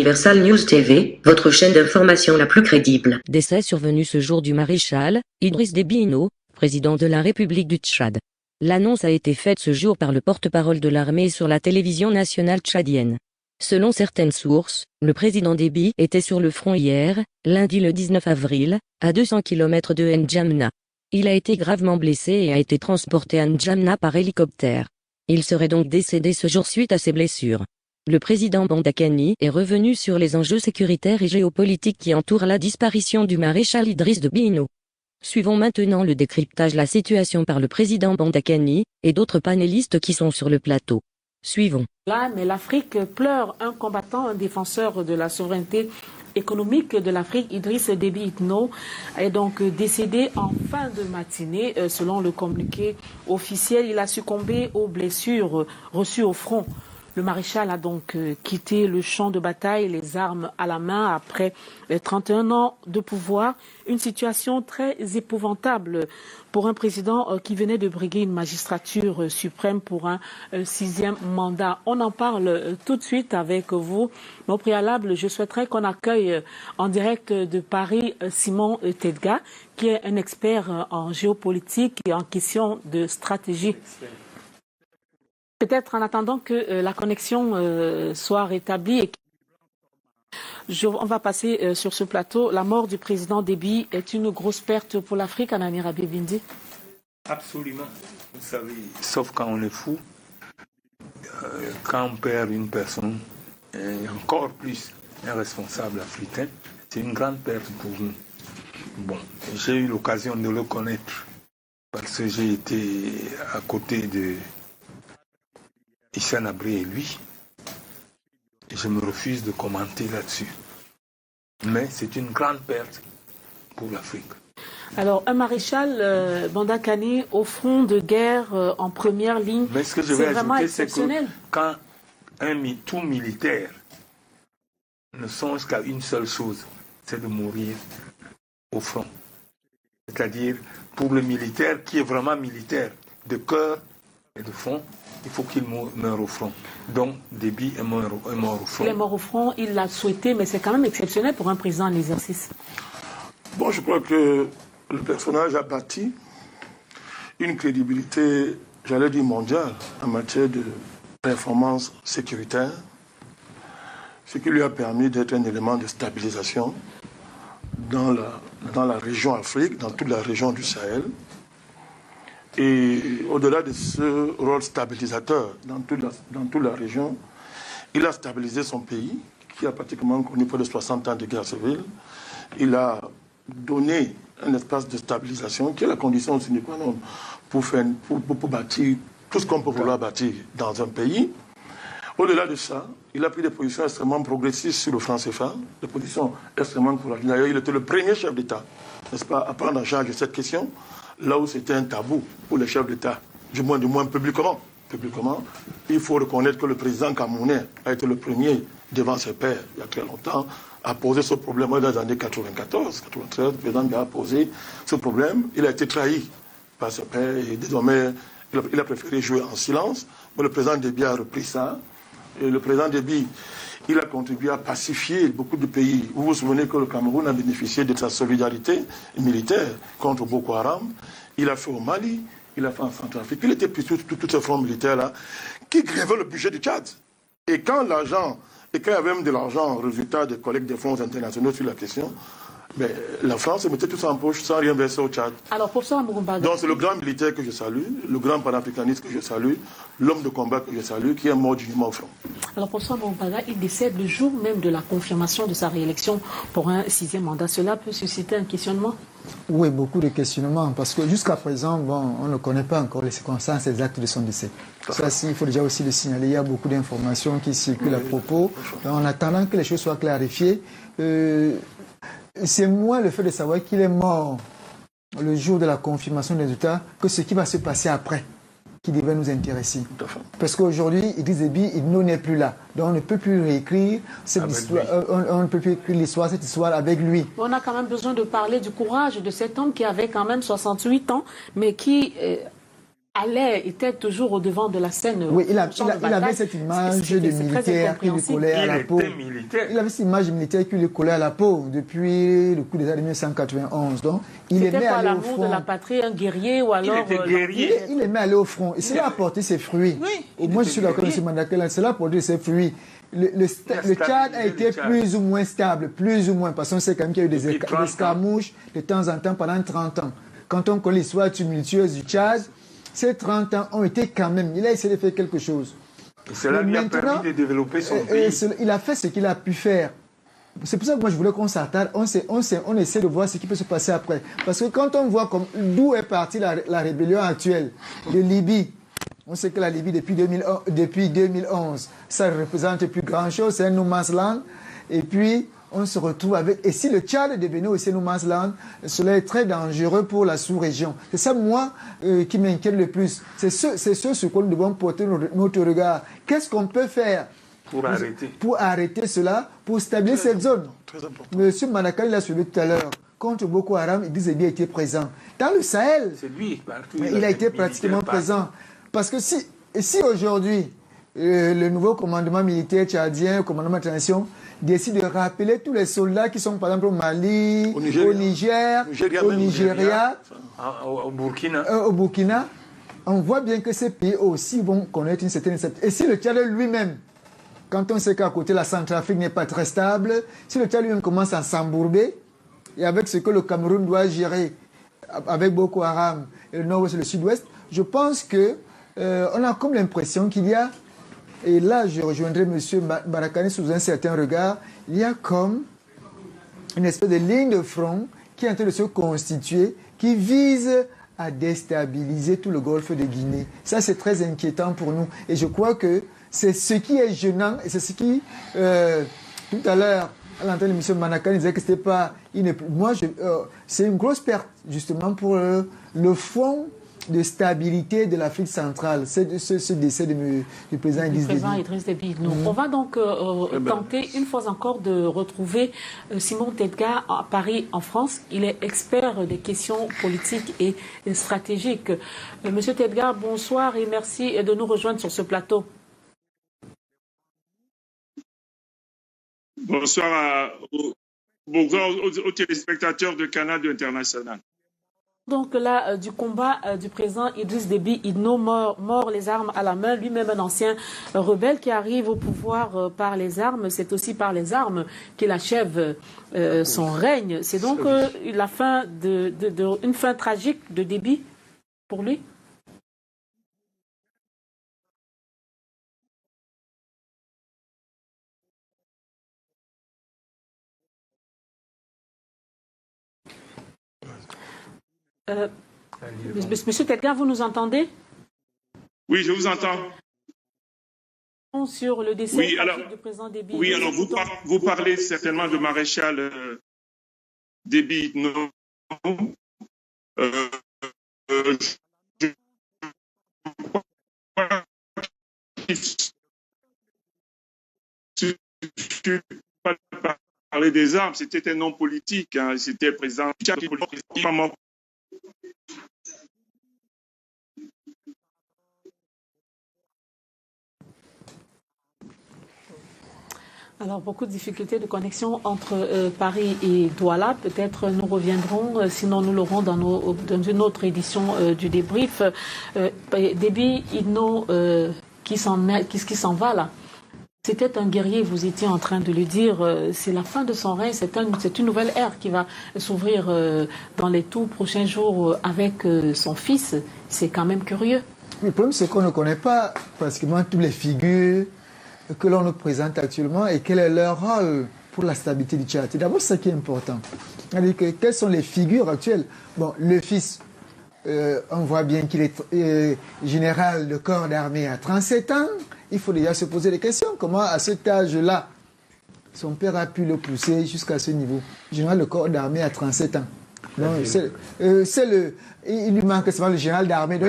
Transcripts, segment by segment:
Universal News TV, votre chaîne d'information la plus crédible. Décès survenu ce jour du maréchal Idriss Déby Itno, président de la République du Tchad. L'annonce a été faite ce jour par le porte-parole de l'armée sur la télévision nationale tchadienne. Selon certaines sources, le président Déby était sur le front hier, lundi le 19 avril, à 200 km de N'Djamena. Il a été gravement blessé et a été transporté à N'Djamena par hélicoptère. Il serait donc décédé ce jour suite à ses blessures. Le président Bandakani est revenu sur les enjeux sécuritaires et géopolitiques qui entourent la disparition du maréchal Idriss Déby Itno. Suivons maintenant le décryptage de la situation par le président Bandakani et d'autres panélistes qui sont sur le plateau. Suivons. Là, mais l'Afrique pleure un combattant, un défenseur de la souveraineté économique de l'Afrique, Idriss Déby Itno, est donc décédé en fin de matinée. Selon le communiqué officiel, il a succombé aux blessures reçues au front. Le maréchal a donc quitté le champ de bataille, les armes à la main, après 31 ans de pouvoir. Une situation très épouvantable pour un président qui venait de briguer une magistrature suprême pour un 6e mandat. On en parle tout de suite avec vous. Mais au préalable, je souhaiterais qu'on accueille en direct de Paris Simon Tedga, qui est un expert en géopolitique et en questions de stratégie. Peut-être en attendant que la connexion soit rétablie. On va passer sur ce plateau. La mort du président Déby est une grosse perte pour l'Afrique, Anani Rabi Bindi. Absolument. Vous savez, sauf quand on est fou, quand on perd une personne, et encore plus un responsable africain, c'est une grande perte pour nous. Bon, j'ai eu l'occasion de le connaître parce que j'ai été à côté de Hissène Habré et lui, et je me refuse de commenter là-dessus. Mais c'est une grande perte pour l'Afrique. Alors, un maréchal Bandakani au front de guerre en première ligne, mais ce que je vais ajouter, c'est que quand tout militaire ne songe qu'à une seule chose, c'est de mourir au front. C'est-à-dire, pour le militaire qui est vraiment militaire, de cœur et de fond, il faut qu'il meure au front. Donc, Déby est mort au front. Il est mort au front, il l'a souhaité, mais c'est quand même exceptionnel pour un président en exercice. Bon, je crois que le personnage a bâti une crédibilité, j'allais dire mondiale, en matière de performance sécuritaire, ce qui lui a permis d'être un élément de stabilisation dans la région Afrique, dans toute la région du Sahel. Et au-delà de ce rôle stabilisateur dans toute la région, il a stabilisé son pays, qui a pratiquement connu près de 60 ans de guerre civile. Il a donné un espace de stabilisation qui est la condition sine qua non pour bâtir tout ce qu'on peut vouloir bâtir dans un pays. Au-delà de ça, il a pris des positions extrêmement progressistes sur le franc CFA, des positions extrêmement courageuses. D'ailleurs, il était le premier chef d'État, n'est-ce pas, à prendre en charge cette question, là où c'était un tabou pour les chefs d'État, du moins publiquement. Il faut reconnaître que le président camerounais a été le premier devant ses pairs, il y a très longtemps, à poser ce problème dans les années 94, 93. Le président a posé ce problème. Il a été trahi par ses pairs et désormais, il a préféré jouer en silence. Mais le président Déby a repris ça. Et le président Déby, il a contribué à pacifier beaucoup de pays. Vous vous souvenez que le Cameroun a bénéficié de sa solidarité militaire contre Boko Haram. Il a fait au Mali, il a fait en Centrafrique. Il était plus tous ces fronts militaires-là qui grévaient le budget du Tchad. Et quand il y avait même de l'argent, résultat des collectes des fonds internationaux sur la question, mais la France se mettait tout ça en poche sans rien verser au Tchad. Alors pour ça, donc c'est le grand militaire que je salue, le grand panafricaniste que je salue, l'homme de combat que je salue, qui est mort dignement au front. Alors pour ça, il décède le jour même de la confirmation de sa réélection pour un 6e mandat. Cela peut susciter un questionnement? Oui, beaucoup de questionnements, parce que jusqu'à présent, on ne connaît pas encore les circonstances exactes de son décès. Ça, il faut déjà aussi le signaler. Il y a beaucoup d'informations qui circulent à propos. En attendant que les choses soient clarifiées, c'est moins le fait de savoir qu'il est mort le jour de la confirmation des résultats que ce qui va se passer après qui devait nous intéresser. Parce qu'aujourd'hui, Idriss Déby Itno n'est plus là. Donc on ne peut plus réécrire cette histoire, on ne peut plus écrire cette histoire avec lui. On a quand même besoin de parler du courage de cet homme qui avait quand même 68 ans, mais qui était toujours au devant de la scène. Oui, il avait cette image de militaire qui lui collait à la peau. Il avait cette image de militaire qui lui collait à la peau depuis le coup d'État de 1991. Donc, il aimait aller au front. De la patrie, un guerrier ou alors... Il était guerrier. Il aimait aller au front. Et cela a porté ses fruits. Oui, moi, je suis d'accord avec M. Mandakela. Cela a porté ses fruits. Le Tchad a été plus ou moins stable, plus ou moins, parce qu'on sait quand même qu'il y a eu des escarmouches de temps en temps pendant 30 ans. Quand on connaît l'histoire tumultueuse du Tchad, ces 30 ans ont été quand même... Il a essayé de faire quelque chose. Cela lui a permis de développer son pays. Il a fait ce qu'il a pu faire. C'est pour ça que moi je voulais qu'on s'attarde, on essaie de voir ce qui peut se passer après. Parce que quand on voit d'où est partie la rébellion actuelle de Libye, on sait que la Libye depuis 2011, ça ne représente plus grand-chose, c'est un no man's land. Et puis on se retrouve avec... Et si le Tchad devenait aussi no man's land, cela est très dangereux pour la sous-région. C'est ça, moi, qui m'inquiète le plus. C'est ce sur quoi nous devons porter notre regard. Qu'est-ce qu'on peut faire pour arrêter cela, pour stabiliser cette zone? Monsieur Manakal l'a suivi tout à l'heure. Contre Boko Haram, Idriss Déby a été présent. Dans le Sahel, il a été pratiquement présent. Parce que si aujourd'hui, le nouveau commandement militaire tchadien, le commandement de transition, décide de rappeler tous les soldats qui sont par exemple au Mali, au Niger, au Nigeria, au Burkina, on voit bien que ces pays aussi vont connaître une certaine... Et si le Tchad lui-même, quand on sait qu'à côté la Centrafrique n'est pas très stable, si le Tchad lui-même commence à s'embourber, et avec ce que le Cameroun doit gérer avec Boko Haram et le nord-ouest et le sud-ouest, je pense que on a comme l'impression qu'il y a, et là je rejoindrai M. Barakani sous un certain regard, il y a comme une espèce de ligne de front qui est en train de se constituer, qui vise à déstabiliser tout le golfe de Guinée. Ça, c'est très inquiétant pour nous. Et je crois que c'est ce qui est gênant, et c'est ce qui, tout à l'heure, à l'antenne de M. Manakani disait que c'était pas... c'est une grosse perte, justement, pour le fond de stabilité de l'Afrique centrale. C'est ce décès du président Idriss Déby. On va donc tenter une fois encore de retrouver Simon Tedgar à Paris, en France. Il est expert des questions politiques et stratégiques. Monsieur Tedgar, bonsoir et merci de nous rejoindre sur ce plateau. Bonsoir aux téléspectateurs de Canal International. Donc là, du combat du président Idriss Déby Itno, mort les armes à la main, lui-même un ancien rebelle qui arrive au pouvoir par les armes. C'est aussi par les armes qu'il achève son règne. C'est donc la fin une fin tragique de Déby pour lui. Monsieur Tedgar, vous nous entendez? Oui, je vous entends. Sur le décès du président Déby. Oui, alors vous parlez certainement de maréchal Déby Itno. Parler des armes, c'était un homme politique, hein, c'était président politique. Alors, beaucoup de difficultés de connexion entre Paris et Douala. Peut-être nous reviendrons, sinon nous l'aurons dans une autre édition du débrief. Déby Itno qui s'en va là. C'était un guerrier, vous étiez en train de le dire, c'est la fin de son règne, c'est une nouvelle ère qui va s'ouvrir dans les tout prochains jours avec son fils. C'est quand même curieux. Le problème, c'est qu'on ne connaît pas pratiquement toutes les figures que l'on nous présente actuellement et quel est leur rôle pour la stabilité du Tchad. C'est d'abord ça qui est important. C'est-à-dire que quelles sont les figures actuelles? Bon, le fils, on voit bien qu'il est général de corps d'armée à 37 ans. Il faut déjà se poser des questions. Comment, à cet âge-là, son père a pu le pousser jusqu'à ce niveau? Général de corps d'armée à 37 ans. Donc, il lui manque seulement le général d'armée.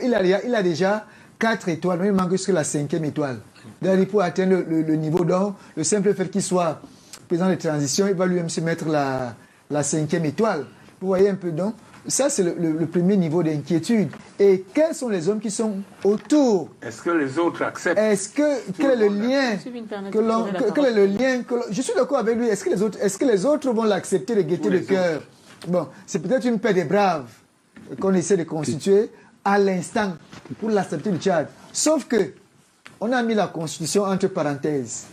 Il a déjà 4 étoiles. Donc il manque jusqu'à la 5e étoile. Donc, pour atteindre le niveau d'or, le simple fait qu'il soit président de transition, il va lui-même se mettre la 5e étoile. Vous voyez un peu, donc, ça, c'est le premier niveau d'inquiétude. Et quels sont les hommes qui sont autour? Est-ce que les autres acceptent? Quel est le lien je suis d'accord avec lui. Est-ce que les autres vont l'accepter de gaieté de cœur? Bon, c'est peut-être une paix des braves qu'on essaie de constituer à l'instant pour la stabilité du Tchad. Sauf que on a mis la Constitution entre parenthèses.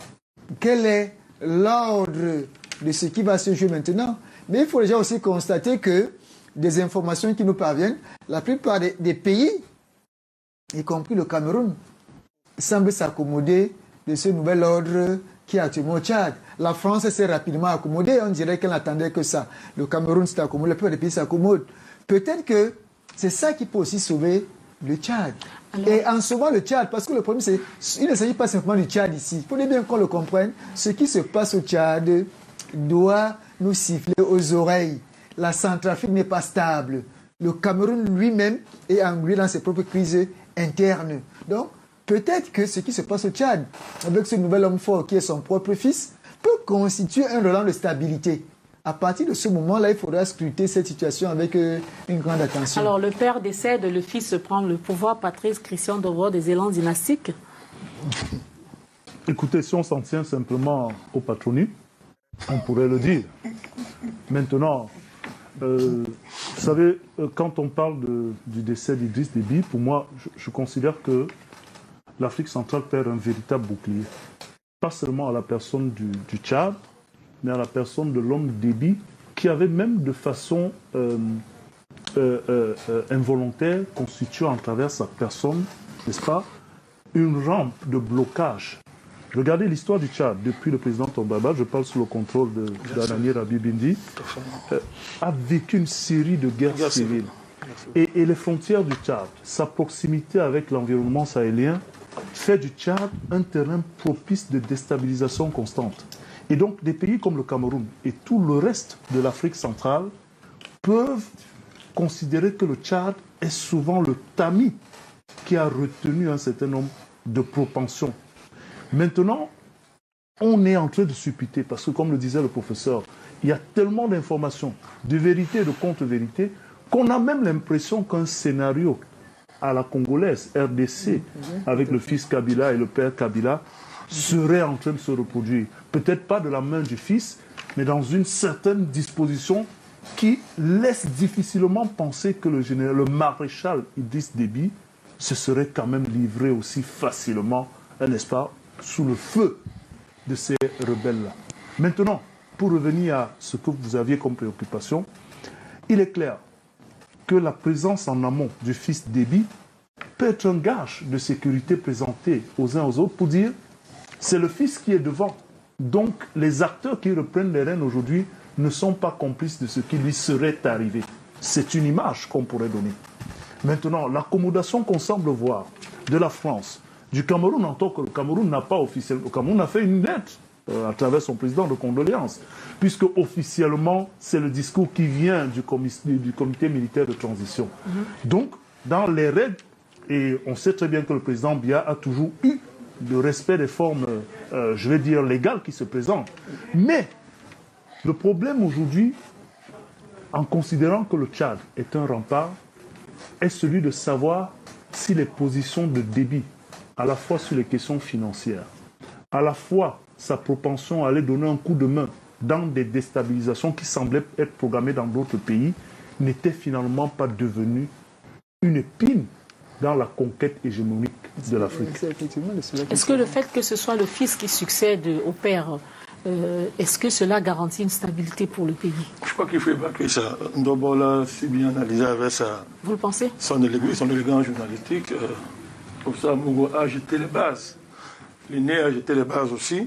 Quel est l'ordre de ce qui va se jouer maintenant? Mais il faut déjà aussi constater que des informations qui nous parviennent, la plupart des pays, y compris le Cameroun, semblent s'accommoder de ce nouvel ordre qui est actuellement au Tchad. La France s'est rapidement accommodée, on dirait qu'elle n'attendait que ça. Le Cameroun s'est accommodé, la plupart des pays s'accommodent. Peut-être que c'est ça qui peut aussi sauver le Tchad. Alors, et en sauvant le Tchad, parce que le problème, c'est il ne s'agit pas simplement du Tchad ici. Il faut bien qu'on le comprenne. Ce qui se passe au Tchad doit nous siffler aux oreilles. La Centrafrique n'est pas stable. Le Cameroun lui-même est englué dans ses propres crises internes. Donc, peut-être que ce qui se passe au Tchad, avec ce nouvel homme fort qui est son propre fils, peut constituer un relent de stabilité. À partir de ce moment-là, il faudra scruter cette situation avec une grande attention. Alors, le père décède, le fils prend le pouvoir. Patrice Christian Deveau, des élans dynastiques. Écoutez, si on s'en tient simplement au patronyme, on pourrait le dire. Maintenant, vous savez, quand on parle du décès d'Idriss Déby, pour moi, je considère que l'Afrique centrale perd un véritable bouclier. Pas seulement à la personne du Tchad, mais à la personne de l'homme Déby, qui avait même de façon involontaire constitué en travers sa personne, n'est-ce pas, une rampe de blocage. Regardez l'histoire du Tchad, depuis le président Tombaba, je parle sous le contrôle d'Anani Rabi Bindi, a vécu une série de guerres civiles. Et les frontières du Tchad, sa proximité avec l'environnement sahélien, fait du Tchad un terrain propice de déstabilisation constante. Et donc, des pays comme le Cameroun et tout le reste de l'Afrique centrale peuvent considérer que le Tchad est souvent le tamis qui a retenu un certain nombre de propensions. Maintenant, on est en train de supputer, parce que comme le disait le professeur, il y a tellement d'informations, de vérité et de contre-vérité, qu'on a même l'impression qu'un scénario à la congolaise, RDC, avec le fils Kabila et le père Kabila, serait en train de se reproduire. Peut-être pas de la main du fils, mais dans une certaine disposition qui laisse difficilement penser que le maréchal Idriss Déby se serait quand même livré aussi facilement, n'est-ce pas, sous le feu de ces rebelles-là. Maintenant, pour revenir à ce que vous aviez comme préoccupation, il est clair que la présence en amont du fils Déby peut être un gage de sécurité présenté aux uns aux autres pour dire c'est le fils qui est devant. Donc les acteurs qui reprennent les rênes aujourd'hui ne sont pas complices de ce qui lui serait arrivé. C'est une image qu'on pourrait donner. Maintenant, l'accommodation qu'on semble voir de la France, du Cameroun, en tant que le Cameroun n'a pas officiellement... Le Cameroun a fait une lettre à travers son président de condoléances, puisque officiellement, c'est le discours qui vient du comité militaire de transition. Donc, dans les règles, et on sait très bien que le président Biya a toujours eu le respect des formes, je vais dire, légales qui se présentent. Mais le problème aujourd'hui, en considérant que le Tchad est un rempart, est celui de savoir si les positions de Déby, à la fois sur les questions financières, à la fois sa propension à aller donner un coup de main dans des déstabilisations qui semblaient être programmées dans d'autres pays, n'étaient finalement pas devenues une épine dans la conquête hégémonique de l'Afrique. Est-ce que le fait que ce soit le fils qui succède au père, est-ce que cela garantit une stabilité pour le pays? Je crois qu'il faut évacuer ça. Ndobo l'a si bien analysé avec ça. Vous le pensez? Son élégance journalistique. Pour ça, Mogo a jeté les bases. L'aîné a jeté les bases aussi.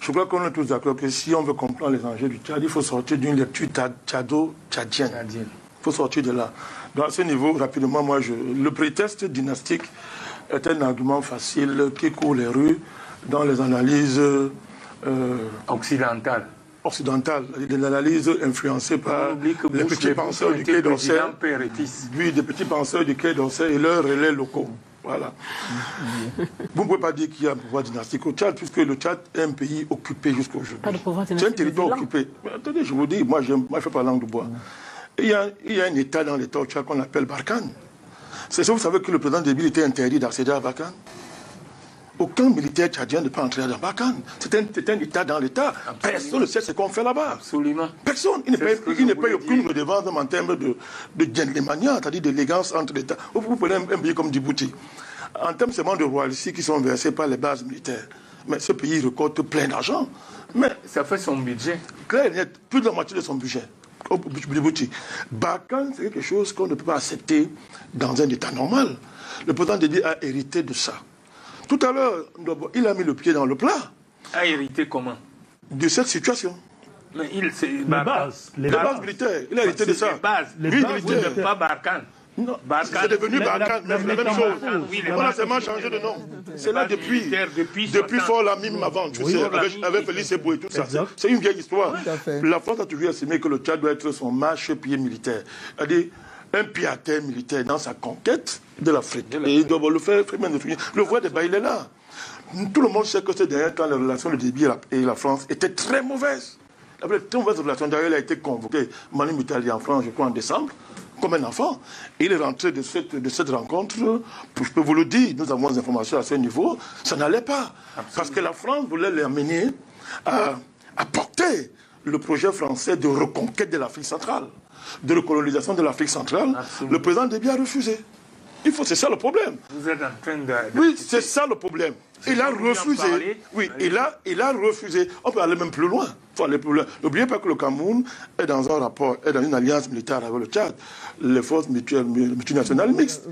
Je crois qu'on est tous d'accord que si on veut comprendre les enjeux du Tchad, il faut sortir d'une lecture tchado-tchadienne. Il faut sortir de là. Donc à ce niveau, rapidement, le prétexte dynastique est un argument facile qui court les rues dans les analyses occidentales. L'analyse influencée par les petits penseurs du Quai d'Orsay, puis des petits penseurs du Quai d'Orsay et leurs relais locaux. Voilà. Vous ne pouvez pas dire qu'il y a un pouvoir dynastique au Tchad, puisque le Tchad est un pays occupé jusqu'à aujourd'hui. Pas de pouvoir dynastique. C'est un territoire occupé. Mais attendez, je vous dis, moi je fais pas langue de bois. Il y a un État dans l'État au Tchad qu'on appelle Barkhane. C'est ça, vous savez que le président Déby était interdit d'accéder à Barkhane. Aucun militaire tchadien ne peut entrer dans Barkhane. C'est un État dans l'État. Personne ne sait ce qu'on fait là-bas. Absolument. Personne. Il ne paye aucune redevance en termes de gentlemania, c'est-à-dire d'élégance entre l'État. Vous prenez un pays comme Djibouti. En termes seulement de royalties qui sont versées par les bases militaires. Mais ce pays récolte plein d'argent. Mais ça fait son budget. Clair et net, plus de la moitié de son budget. Au Djibouti. Barkhane, c'est quelque chose qu'on ne peut pas accepter dans un État normal. Le président Déby a hérité de ça. Tout à l'heure, il a mis le pied dans le plat. A hérité comment? De cette situation. Mais les bases militaires. Il a hérité de ça. Les bases militaires. Pas Barkhane. Non, c'est devenu Barkhane, mais c'est la même chose. On a seulement changé de nom. C'est là depuis Fort Lamim avant, tu sais, avec Félix Eboué et tout ça. C'est une vieille histoire. La France a toujours estimé que le Tchad doit être son marchepied militaire. C'est-à-dire un pied à terre militaire dans sa conquête de l'Afrique. Et il doit le faire. Le voie des bas, il est là. Tout le monde sait que ces derniers temps, la relation de Déby et la France était très mauvaise. La très mauvaise relation. D'ailleurs, il a été convoqué, Manu Mitali en France, je crois, en décembre, comme un enfant. Et il est rentré de cette rencontre, je peux vous le dire, nous avons des informations à ce niveau, ça n'allait pas. Absolument. Parce que la France voulait l'amener à porter le projet français de reconquête de l'Afrique centrale, de recolonisation de l'Afrique centrale. Absolument. Le président Déby a refusé. C'est ça le problème. Vous êtes en train de... Oui, c'est ça le problème. Il a refusé. Oui, il a refusé. On peut aller même plus loin. Il faut aller plus loin. N'oubliez pas que le Cameroun est dans un rapport, est dans une alliance militaire avec le Tchad. Les forces multinationales mixtes.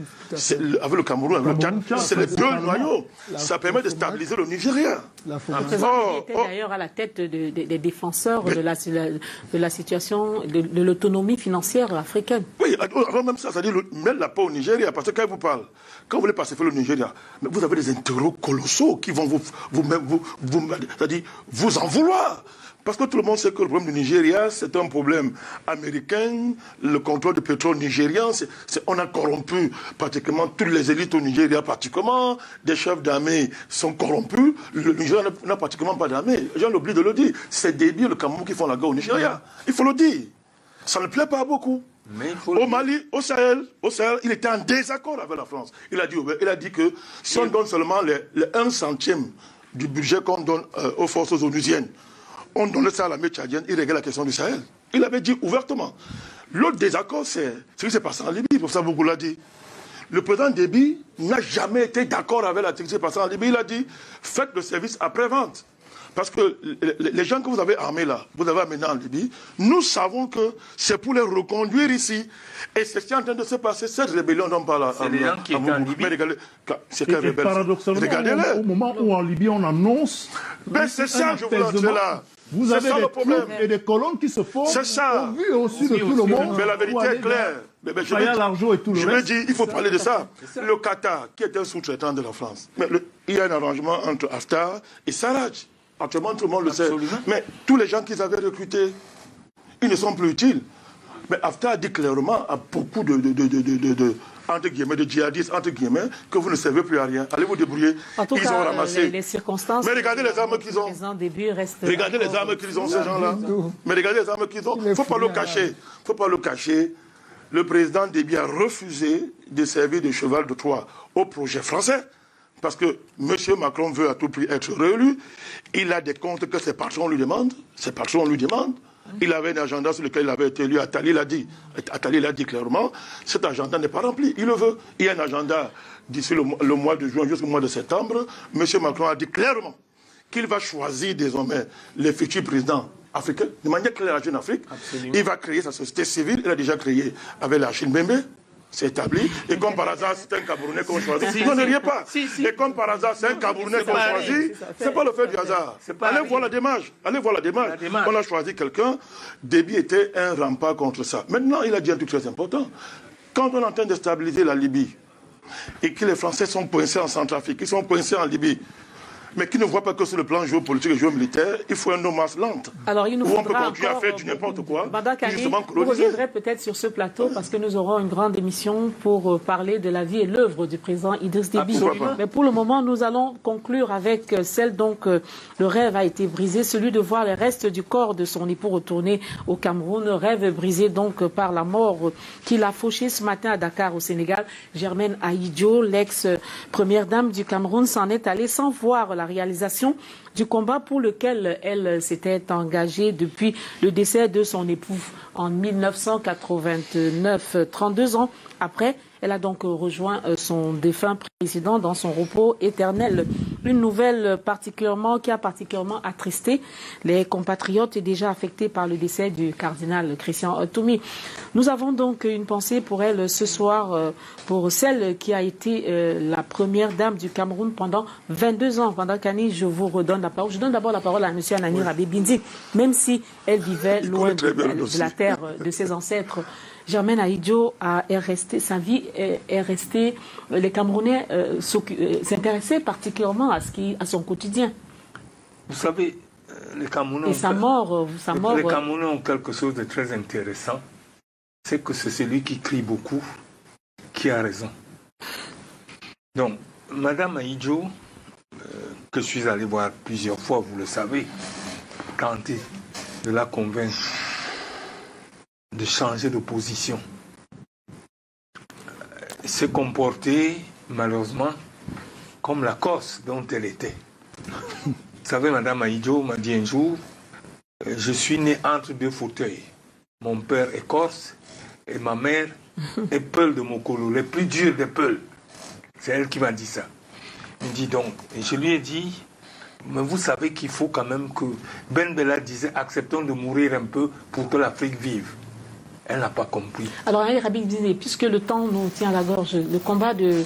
Avec le Cameroun, avec le Tchad, c'est les deux noyaux. Ça permet de stabiliser le Nigeria. Le président était d'ailleurs à la tête des défenseurs de la situation, de l'autonomie financière africaine. Oui, avant même ça, c'est-à-dire mettre la paix au Nigeria. Parce que quand il vous parle, quand vous voulez pacifier le Nigeria, mais vous avez des intérêts colossaux qui vont c'est-à-dire vous en vouloir. Parce que tout le monde sait que le problème du Nigeria, c'est un problème américain, le contrôle du pétrole nigérian, on a corrompu pratiquement toutes les élites au Nigeria, pratiquement, des chefs d'armée sont corrompus, le Nigeria n'a pratiquement pas d'armée, les gens oublient de le dire, c'est Déby et le Cameroun qui font la guerre au Nigeria, il faut le dire, ça ne plaît pas beaucoup. Au Mali, au Sahel, il était en désaccord avec la France. Il a dit que si on donne seulement les 1 centime du budget qu'on donne aux forces onusiennes, on donnait ça à l'armée tchadienne, il réglait la question du Sahel. Il avait dit ouvertement. L'autre désaccord, c'est ce qui s'est passé en Libye, pour ça beaucoup l'a dit. Le président Déby n'a jamais été d'accord avec la ce qui s'est passé en Libye. Il a dit, faites le service après-vente. Parce que les gens que vous avez armés là, vous avez amenés en Libye, nous savons que c'est pour les reconduire ici. Et c'est ce qui est en train de se passer, cette rébellion dont on parle. C'est les gens qui étaient en Libye. Mais regardez, c'est qu'un rebelle. Paradoxalement, au moment où en Libye on annonce... Ben c'est ça, je vous entrer là. Vous avez des troupes et des colonnes qui se forment au vu et au su de tout le monde. Mais la vérité est claire. Je me dis, il faut parler de ça. Le Qatar, qui est un sous-traitant de la France, mais il y a un arrangement entre Haftar et Sarraj. Actuellement, tout le monde le sait. Mais tous les gens qu'ils avaient recrutés, ils ne sont plus utiles. Mais Haftar a dit clairement à beaucoup entre guillemets, de djihadistes, entre guillemets, que vous ne servez plus à rien. Allez vous débrouiller. En tout cas, ont ramassé. Les circonstances... Mais regardez les armes qu'ils ont. Regardez les armes qu'ils ont, ces gens-là. Mais regardez les armes qu'ils ont. Il ne faut pas le cacher. Il ne faut pas le cacher. Le président Déby a refusé de servir de cheval de Troie au projet français. Parce que M. Macron veut à tout prix être réélu. Il a des comptes que ses patrons lui demandent. Il avait un agenda sur lequel il avait été élu. Attali l'a dit clairement. Cet agenda n'est pas rempli. Il le veut. Il y a un agenda d'ici le mois de juin jusqu'au mois de septembre. M. Macron a dit clairement qu'il va choisir désormais les futurs présidents africains, de manière claire à Jeune Afrique. Absolument. Il va créer sa société civile. Il a déjà créé avec la Chine Bembe. C'est établi. Et comme par hasard, c'est un Camerounais qu'on choisit. Vous ne riez pas. Et comme par hasard, c'est un Camerounais qu'on choisit. C'est pas le fait du hasard. Allez voir la démarche. On a choisi quelqu'un. Déby était un rempart contre ça. Maintenant, il a dit un truc très important. Quand on est en train de stabiliser la Libye et que les Français sont coincés en Centrafrique, ils sont coincés en Libye, mais qui ne voit pas que sur le plan géopolitique et géomilitaire, il faut un hommage lente. Alors, il nous où on peut faudra continuer à faire du n'importe quoi, justement vous coloniser. reviendrez peut-être sur ce plateau parce que nous aurons une grande émission pour parler de la vie et l'œuvre du président Idriss Déby. Mais pour le moment, nous allons conclure avec celle donc le rêve a été brisé, celui de voir les restes du corps de son époux retourner au Cameroun. Rêve brisé donc par la mort qu'il a fauché ce matin à Dakar au Sénégal. Germaine Ahidjo, l'ex-première dame du Cameroun, s'en est allée sans voir la réalisation du combat pour lequel elle s'était engagée depuis le décès de son époux en 1989. 32 ans après, elle a donc rejoint son défunt président dans son repos éternel. Une nouvelle qui a particulièrement attristé les compatriotes déjà affectés par le décès du cardinal Christian Toumi. Nous avons donc une pensée pour elle ce soir, pour celle qui a été la première dame du Cameroun pendant 22 ans. Pendant qu'Annie, je vous redonne la parole. Je donne d'abord la parole à M. Anani Rabi Bindi, même si elle vivait loin de la terre de ses ancêtres. Germaine Ahidjo sa vie est restée. Les Camerounais s'intéressaient particulièrement à son quotidien. Vous savez, les Camerounais, les Camerounais ont quelque chose de très intéressant. C'est que c'est celui qui crie beaucoup qui a raison. Donc, Madame Ahidjo, que je suis allé voir plusieurs fois, vous le savez, tenter de la convaincre de changer de position. Se comporter, malheureusement, comme la Corse dont elle était. Vous savez, Madame Ahidjo m'a dit un jour, je suis né entre deux fauteuils. Mon père est Corse et ma mère est Peul de Mokolo, les plus durs des Peuls. C'est elle qui m'a dit ça. Elle me dit donc, et je lui ai dit, mais vous savez qu'il faut quand même que Ben Bella disait, acceptons de mourir un peu pour que l'Afrique vive. Elle n'a pas compris. Alors, Rabi disait, puisque le temps nous tient à la gorge, le combat de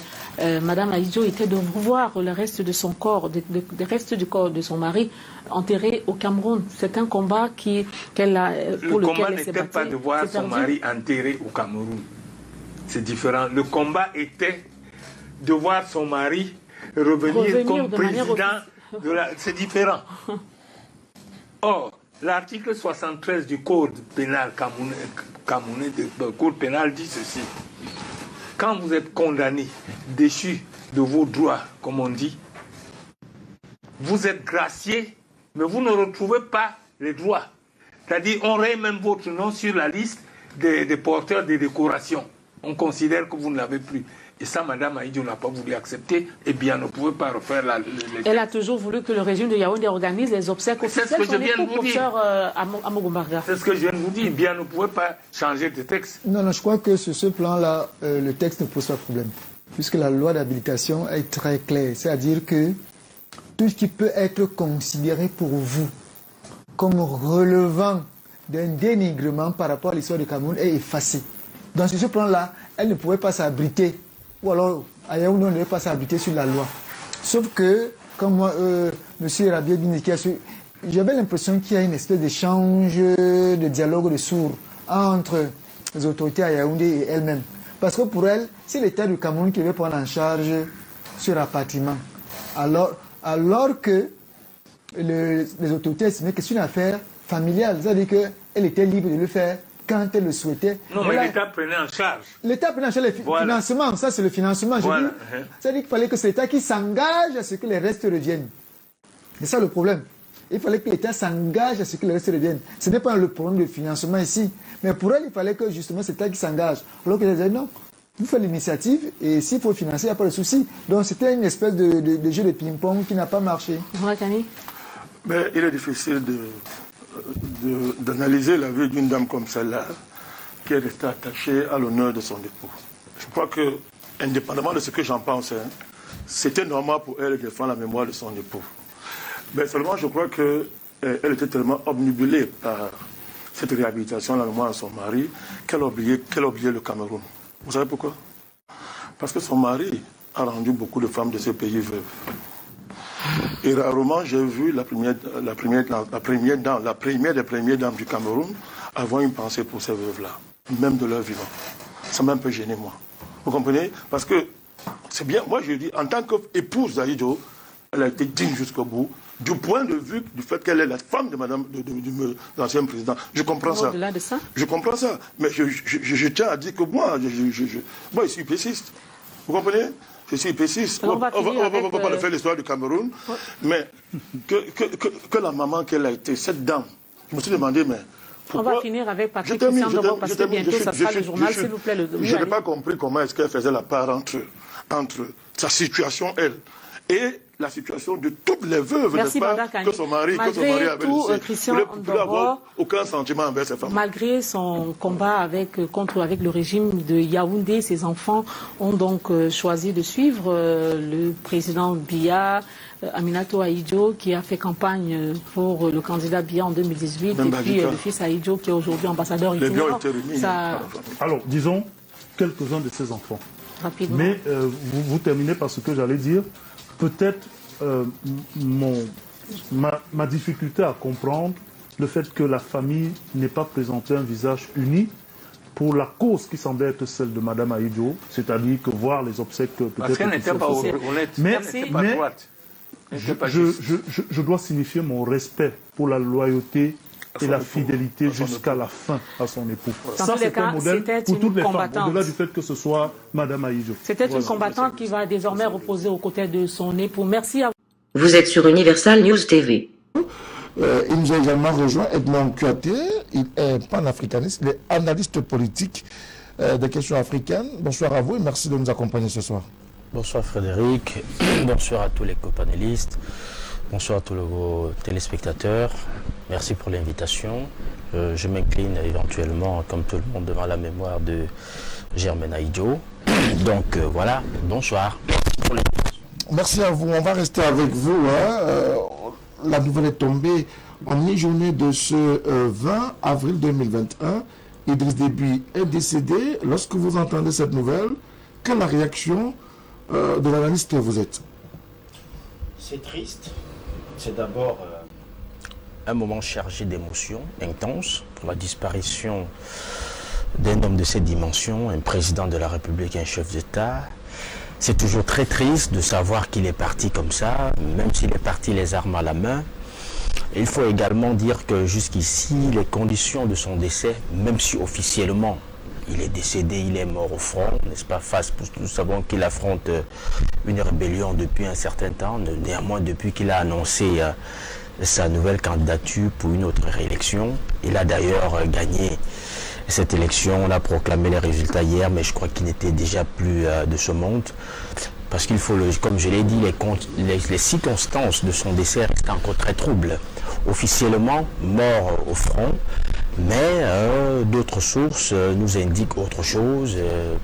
Madame Ahidjo était de revoir le reste de son corps, le reste du corps de son mari enterré au Cameroun. C'est un combat pour lequel elle s'est battue. Le combat n'était pas de voir son mari enterré au Cameroun. C'est différent. Le combat était de voir son mari revenir comme président de la... C'est différent. Or, l'article 73 du Code pénal camerounais, le Code pénal dit ceci. Quand vous êtes condamné, déchu de vos droits, comme on dit, vous êtes gracié, mais vous ne retrouvez pas les droits. C'est-à-dire, on raye même votre nom sur la liste des porteurs des décorations. On considère que vous ne l'avez plus. Et ça, Mme Ahidjo n'a pas voulu accepter. Eh bien, ne pouvait pas refaire Elle a toujours voulu que le régime de Yaoundé organise les obsèques officielles. C'est ce que je viens de vous dire. C'est ce que je viens de vous dire. Eh bien, ne pouvait pas changer de texte. Non, je crois que sur ce plan-là, le texte ne pose pas de problème. Puisque la loi d'habilitation est très claire. C'est-à-dire que tout ce qui peut être considéré pour vous comme relevant d'un dénigrement par rapport à l'histoire du Cameroun est effacé. Donc, sur ce plan-là, elle ne pouvait pas s'abriter. Ou alors, à Yaoundé, on ne devait pas s'abriter sur la loi. Sauf que, comme moi, M. Rabier Bindiki, j'avais l'impression qu'il y a une espèce d'échange, de dialogue de sourds entre les autorités à Yaoundé et elle-même. Parce que pour elle, c'est l'État du Cameroun qui devait prendre en charge ce rapatriement. Alors que les autorités estimaient que c'est une affaire familiale. C'est-à-dire qu'elle était libre de le faire quand elle le souhaitait. Non, mais l'État prenait en charge. L'État prenait en charge le financement. Ça, c'est le financement. Voilà. C'est-à-dire qu'il fallait que c'est l'État qui s'engage à ce que les restes reviennent. C'est ça le problème. Il fallait que l'État s'engage à ce que les restes reviennent. Ce n'est pas le problème de financement ici. Mais pour elle, il fallait que justement c'est l'État qui s'engage. Alors qu'elle disait non, vous faites l'initiative et s'il faut financer, il n'y a pas de souci. Donc c'était une espèce de jeu de ping-pong qui n'a pas marché. Mais il est difficile d'analyser la vie d'une dame comme celle-là, qui est restée attachée à l'honneur de son époux. Je crois que, indépendamment de ce que j'en pense, c'était normal pour elle de défendre la mémoire de son époux. Mais seulement, je crois qu'elle était tellement obnubilée par cette réhabilitation de la mémoire de son mari qu'elle oubliait le Cameroun. Vous savez pourquoi? Parce que son mari a rendu beaucoup de femmes de ce pays veuves. Et rarement, j'ai vu la première des premières dames du Cameroun avoir une pensée pour ces veuves-là, même de leur vivant. Ça m'a un peu gêné, moi. Vous comprenez? Parce que c'est bien, moi je dis, en tant qu'épouse d'Ahidjo, elle a été digne jusqu'au bout, du point de vue du fait qu'elle est la femme de de l'ancien président. Je comprends ça. Au-delà de ça. Je comprends ça. Mais je tiens à dire que moi, je suis péciste. Vous comprenez? Je suis péciste. On va pas faire l'histoire du Cameroun. Ouais. Mais que la maman qu'elle a été, cette dame, je me suis demandé, mais... Pourquoi? On va finir avec Patrick Christian Dobo, parce que bientôt, ça sera le journal, s'il vous plaît. Je n'ai pas compris comment est-ce qu'elle faisait la part entre sa situation, elle, et la situation de toutes les veuves, n'est-ce pas, que son mari avait laissé. Christian Dobo avoir aucun sentiment envers ses femmes. Malgré son combat avec le régime de Yaoundé, ses enfants ont donc choisi de suivre le président Biya, Aminatou Ahidjo, qui a fait campagne pour le candidat Biya en 2018, et puis le fils Ahidjo, qui est aujourd'hui ambassadeur itinérant. Alors, disons quelques-uns de ses enfants. Rapidement. Mais vous terminez par ce que j'allais dire. Peut-être ma difficulté à comprendre le fait que la famille n'ait pas présenté un visage uni pour la cause qui semblait être celle de Mme Ahidjo, c'est-à-dire que voir les obsèques peut-être... Parce qu'elle n'était pas honnête, mais pas droite. Je dois signifier mon respect pour la loyauté et la fidélité jusqu'à la fin à son époux. Ça, c'est un modèle pour toutes les femmes, au-delà du fait que ce soit Mme Ahidjo. C'était une combattante qui va désormais reposer aux côtés de son époux. Merci à vous. Vous êtes sur Universal News TV. Il nous a également rejoint Edmond Kouyaté. Il est panafricaniste, il est analyste politique des questions africaines. Bonsoir à vous et merci de nous accompagner ce soir. Bonsoir Frédéric, bonsoir à tous les copanélistes. Bonsoir à tous vos téléspectateurs. Merci pour l'invitation. Je m'incline éventuellement, comme tout le monde, devant la mémoire de Germaine Ahidjo. Donc voilà, bonsoir. Merci à vous. On va rester avec vous. La nouvelle est tombée en mi-journée de ce 20 avril 2021. Idriss Déby est décédé. Lorsque vous entendez cette nouvelle, quelle est la réaction de l'analyste que vous êtes? C'est triste. C'est d'abord un moment chargé d'émotions intenses pour la disparition d'un homme de cette dimension, un président de la République, un chef d'État. C'est toujours très triste de savoir qu'il est parti comme ça, même s'il est parti les armes à la main. Il faut également dire que jusqu'ici, les conditions de son décès, même si officiellement il est décédé, il est mort au front, n'est-ce pas, nous savons qu'il affronte une rébellion depuis un certain temps, néanmoins depuis qu'il a annoncé sa nouvelle candidature pour une autre réélection. Il a d'ailleurs gagné cette élection, on a proclamé les résultats hier, mais je crois qu'il n'était déjà plus de ce monde. Parce qu'il faut, comme je l'ai dit, les circonstances de son décès restent encore très troubles. Officiellement, mort au front, mais d'autres sources nous indiquent autre chose.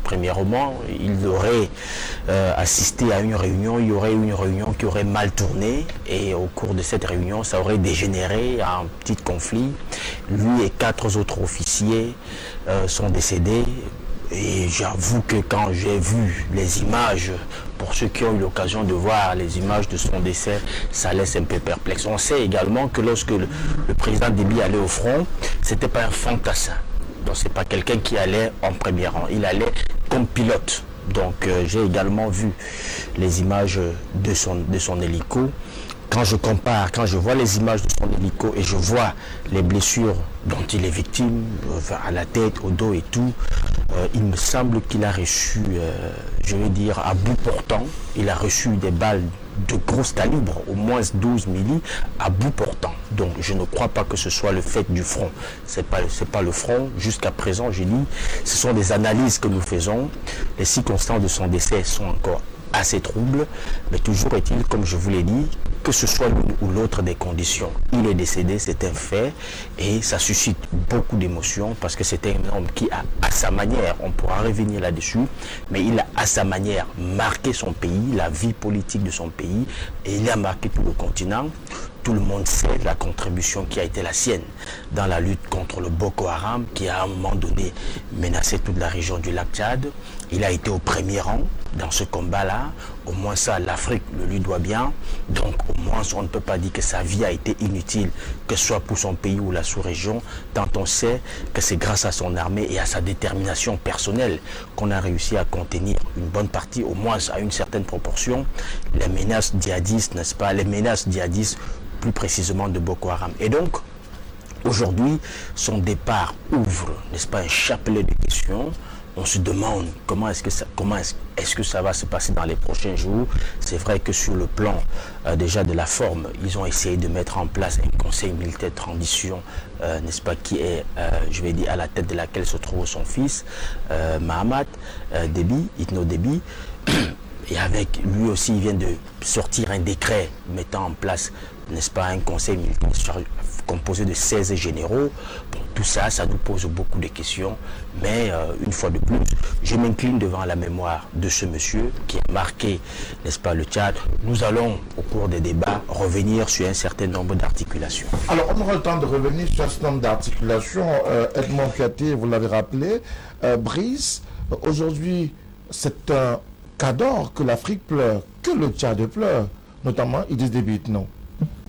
Premièrement, il aurait assisté à une réunion, il y aurait une réunion qui aurait mal tourné, et au cours de cette réunion, ça aurait dégénéré en petit conflit. Lui et 4 autres officiers sont décédés. Et j'avoue que quand j'ai vu les images, pour ceux qui ont eu l'occasion de voir les images de son décès, ça laisse un peu perplexe. On sait également que lorsque le président Déby allait au front, c'était pas un fantassin. Donc c'est pas quelqu'un qui allait en premier rang, il allait comme pilote. Donc j'ai également vu les images de son hélico. Quand je compare, quand je vois les images de son hélico et je vois les blessures dont il est victime, à la tête, au dos et tout, il me semble qu'il a reçu, je vais dire, à bout portant, il a reçu des balles de gros calibre, au moins 12 milli, à bout portant. Donc je ne crois pas que ce soit le fait du front. C'est pas le front. Jusqu'à présent, j'ai dit, ce sont des analyses que nous faisons. Les circonstances de son décès sont encore assez troubles, mais toujours est-il, comme je vous l'ai dit, que ce soit l'une ou l'autre des conditions. Il est décédé, c'est un fait, et ça suscite beaucoup d'émotions parce que c'est un homme qui a, à sa manière, on pourra revenir là-dessus, mais il a à sa manière marqué son pays, la vie politique de son pays, et il a marqué tout le continent. tout le monde sait la contribution qui a été la sienne dans la lutte contre le Boko Haram, qui a à un moment donné menacé toute la région du lac Tchad. Il a été au premier rang dans ce combat-là. Au moins ça, l'Afrique le lui doit bien. Donc au moins on ne peut pas dire que sa vie a été inutile, que ce soit pour son pays ou la sous-région, tant on sait que c'est grâce à son armée et à sa détermination personnelle qu'on a réussi à contenir une bonne partie, au moins à une certaine proportion, les menaces djihadistes, n'est-ce pas, les menaces djihadistes plus précisément de Boko Haram. Et donc, aujourd'hui, son départ ouvre, n'est-ce pas, un chapelet de questions. On se demande comment est-ce que ça va se passer dans les prochains jours. C'est vrai que sur le plan déjà de la forme, ils ont essayé de mettre en place un conseil militaire de transition, n'est-ce pas, qui est, je vais dire, à la tête de laquelle se trouve son fils, Mahamat Déby, Itno Déby. Et avec lui aussi, il vient de sortir un décret mettant en place, n'est-ce pas, un conseil militaire composé de 16 généraux. Bon, tout ça, ça nous pose beaucoup de questions. Mais une fois de plus, je m'incline devant la mémoire de ce monsieur qui a marqué, n'est-ce pas, le Tchad. Nous allons, au cours des débats, revenir sur un certain nombre d'articulations. Alors, on aura le temps de revenir sur un certain nombre d'articulations. Edmond Kouyaté, vous l'avez rappelé. Brice, aujourd'hui, c'est un qu'adore que l'Afrique pleure, que le Tchad pleure, notamment Idriss Déby Itno.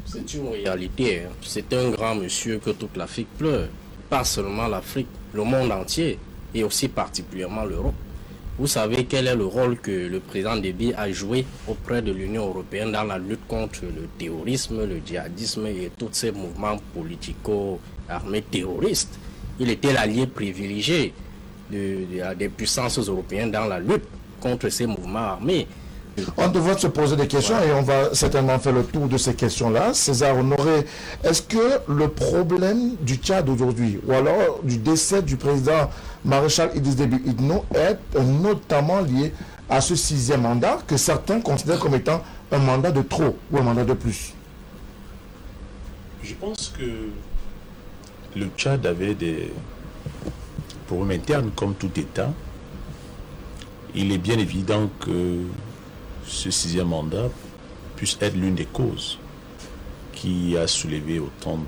C'est une réalité, hein. C'est un grand monsieur que toute l'Afrique pleure. Pas seulement l'Afrique, le monde entier, et aussi particulièrement l'Europe. Vous savez quel est le rôle que le président Déby a joué auprès de l'Union européenne dans la lutte contre le terrorisme, le djihadisme et tous ces mouvements politico-armés terroristes. Il était l'allié privilégié des puissances européennes dans la lutte contre ces mouvements armés. On devrait se poser des questions et on va certainement faire le tour de ces questions-là. César Honoré, est-ce que le problème du Tchad aujourd'hui, ou alors du décès du président maréchal Idriss Déby Itno, est notamment lié à ce 6e mandat que certains considèrent comme étant un mandat de trop ou un mandat de plus? Je pense que le Tchad avait des problèmes internes comme tout État. Il est bien évident que ce 6e mandat puisse être l'une des causes qui a soulevé autant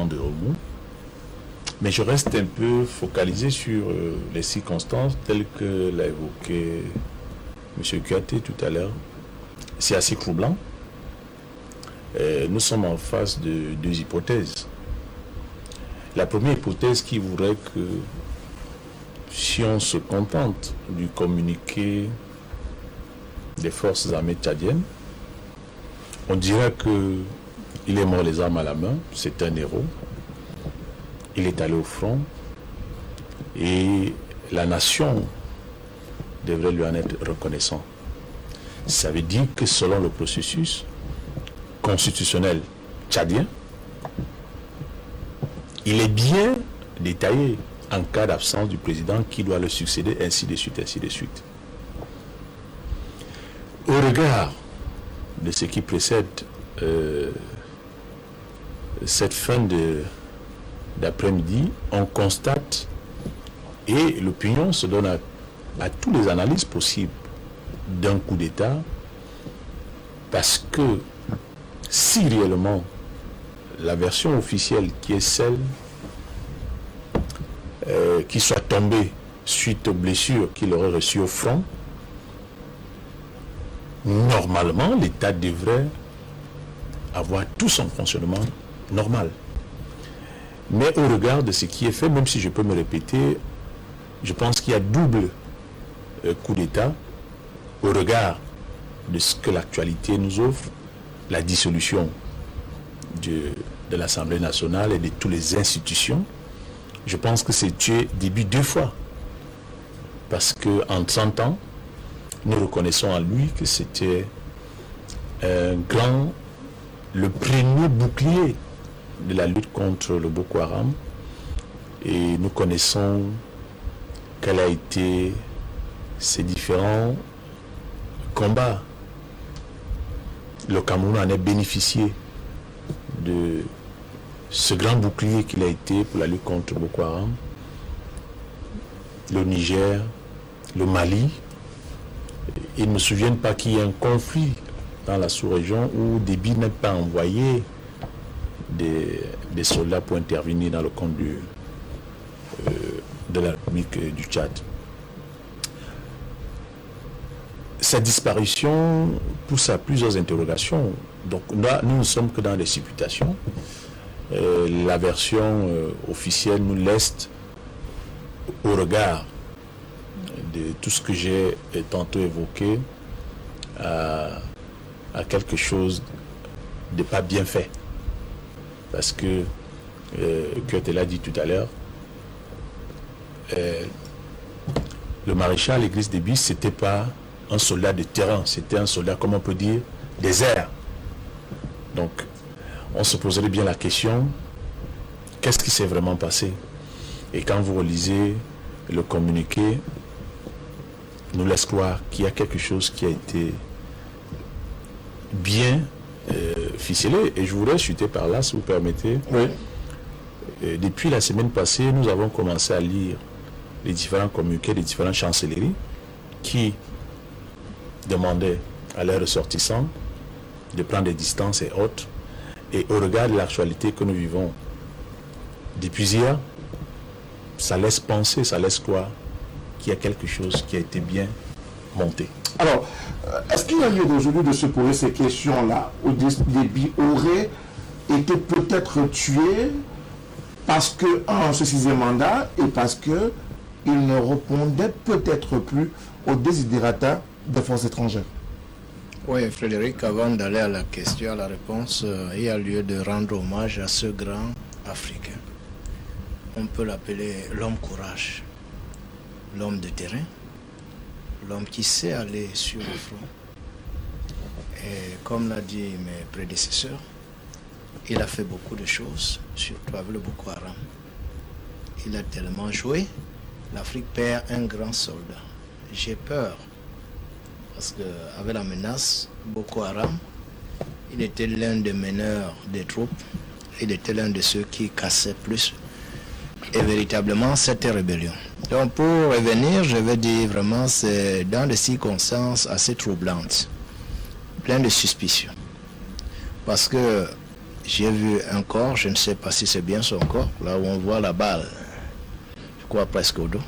de remous. Mais je reste un peu focalisé sur les circonstances telles que l'a évoqué M. Kouyaté tout à l'heure. C'est assez troublant. Nous sommes en face de deux hypothèses. La première hypothèse qui voudrait que si on se contente du communiqué des forces armées tchadiennes, on dirait qu'il est mort les armes à la main, c'est un héros, il est allé au front et la nation devrait lui en être reconnaissant. Ça veut dire que selon le processus constitutionnel tchadien, il est bien détaillé en cas d'absence du président qui doit le succéder, ainsi de suite, ainsi de suite. Au regard de ce qui précède cette fin d'après-midi, on constate, et l'opinion se donne à toutes les analyses possibles d'un coup d'État, parce que si réellement la version officielle qui est celle qui soit tombé suite aux blessures qu'il aurait reçues au front, normalement, l'État devrait avoir tout son fonctionnement normal. Mais au regard de ce qui est fait, même si je peux me répéter, je pense qu'il y a double coup d'État au regard de ce que l'actualité nous offre, la dissolution de l'Assemblée nationale et de toutes les institutions. Je pense que c'est tué Déby deux fois. Parce qu'en 30 ans, nous reconnaissons en lui que c'était le premier bouclier de la lutte contre le Boko Haram. Et nous connaissons quels a été ces différents combats. Le Cameroun en a bénéficié de ce grand bouclier qu'il a été pour la lutte contre Boko Haram. Le Niger, le Mali. Ils ne me souviennent pas qu'il y ait un conflit dans la sous-région où Déby n'a pas envoyé des soldats pour intervenir dans le compte de la République du Tchad. Sa disparition pousse à plusieurs interrogations. Donc là, nous ne sommes que dans les supputations. La version officielle nous laisse au regard de tout ce que j'ai tantôt évoqué à quelque chose de pas bien fait. Parce que, Kurt l'a dit tout à l'heure, le maréchal Idriss Déby, c'était pas un soldat de terrain, c'était un soldat, comme on peut dire, des airs. Donc, on se poserait bien la question, qu'est-ce qui s'est vraiment passé? Et quand vous relisez le communiqué, nous laisse croire qu'il y a quelque chose qui a été bien ficelé. Et je voudrais chuter par là, si vous permettez. Oui. Depuis la semaine passée, nous avons commencé à lire les différents communiqués des différentes chancelleries qui demandaient à leurs ressortissants de prendre des distances et autres. Et au regard de l'actualité que nous vivons depuis hier, ça laisse penser, ça laisse croire qu'il y a quelque chose qui a été bien monté. Alors, est-ce qu'il y a lieu d'aujourd'hui de se poser ces questions-là, où Déby aurait été peut-être tué parce qu'en ce 6e mandat et parce qu'il ne répondait peut-être plus aux désidérata des forces étrangères? Oui, Frédéric, avant d'aller à la question, à la réponse, il y a lieu de rendre hommage à ce grand Africain. On peut l'appeler l'homme courage, l'homme de terrain, l'homme qui sait aller sur le front. Et comme l'a dit mes prédécesseurs, il a fait beaucoup de choses, surtout avec le Boko Haram. Il a tellement joué, l'Afrique perd un grand soldat. J'ai peur, parce qu'avec la menace, Boko Haram, il était l'un des meneurs des troupes, il était l'un de ceux qui cassaient plus, et véritablement cette rébellion. Donc pour revenir, je vais dire vraiment, c'est dans des circonstances assez troublantes, plein de suspicions. Parce que j'ai vu un corps, je ne sais pas si c'est bien son corps, là où on voit la balle, je crois presque au dos.